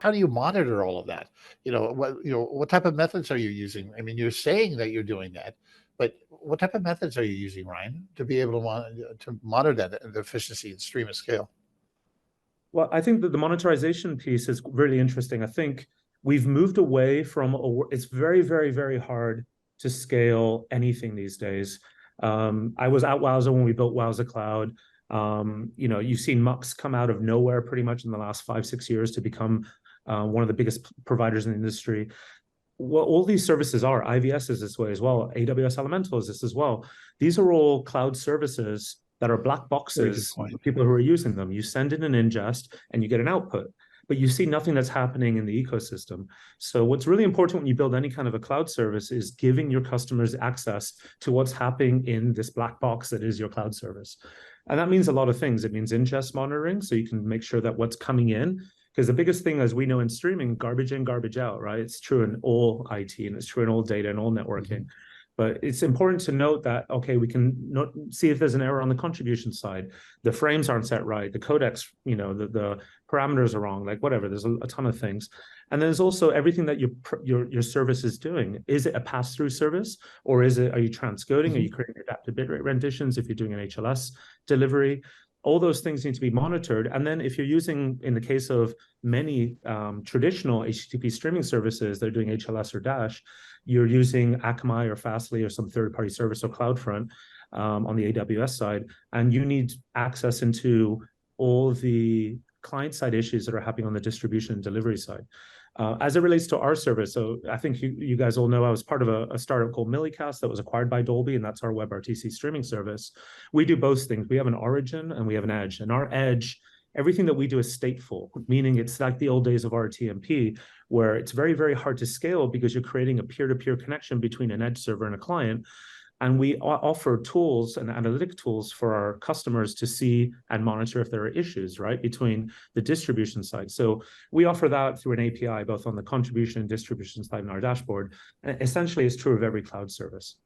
how do you monitor all of that? What type of methods are you using? I mean, you're saying that you're doing that, but what type of methods are you using, Ryan, to be able to monitor that the efficiency and stream at scale? Well, I think that the monetization piece is really interesting. I think we've moved away from, it's very, very, very hard to scale anything these days. I was at Wowza when we built Wowza Cloud. You've seen Mux come out of nowhere pretty much in the last 5, 6 years to become one of the biggest providers in the industry. What all these services are, IVS is this way as well, AWS Elemental is this as well. These are all cloud services that are black boxes for people who are using them. You send in an ingest and you get an output, but you see nothing that's happening in the ecosystem. So what's really important when you build any kind of a cloud service is giving your customers access to what's happening in this black box that is your cloud service. And that means a lot of things. It means ingest monitoring, so you can make sure that what's coming in, because the biggest thing, as we know in streaming, garbage in, garbage out, right? It's true in all IT and it's true in all data and all networking. But it's important to note that, okay, we can see if there's an error on the contribution side. The frames aren't set right. The codecs, the parameters are wrong, like whatever. There's a ton of things. And there's also everything that your service is doing. Is it a pass-through service, or are you transcoding? Are you creating adaptive bitrate renditions if you're doing an HLS delivery? All those things need to be monitored. And then if you're using, in the case of many traditional HTTP streaming services, they're doing HLS or Dash, you're using Akamai or Fastly or some third-party service or CloudFront on the AWS side, and you need access into all the client-side issues that are happening on the distribution and delivery side. As it relates to our service, so I think you guys all know I was part of a startup called Millicast that was acquired by Dolby, and that's our WebRTC streaming service. We do both things. We have an origin and we have an edge. And our edge, everything that we do is stateful, meaning it's like the old days of RTMP, where it's very, very hard to scale because you're creating a peer-to-peer connection between an edge server and a client. And we offer tools and analytic tools for our customers to see and monitor if there are issues, right, between the distribution side. So we offer that through an API, both on the contribution and distribution side in our dashboard. And essentially, it's true of every cloud service.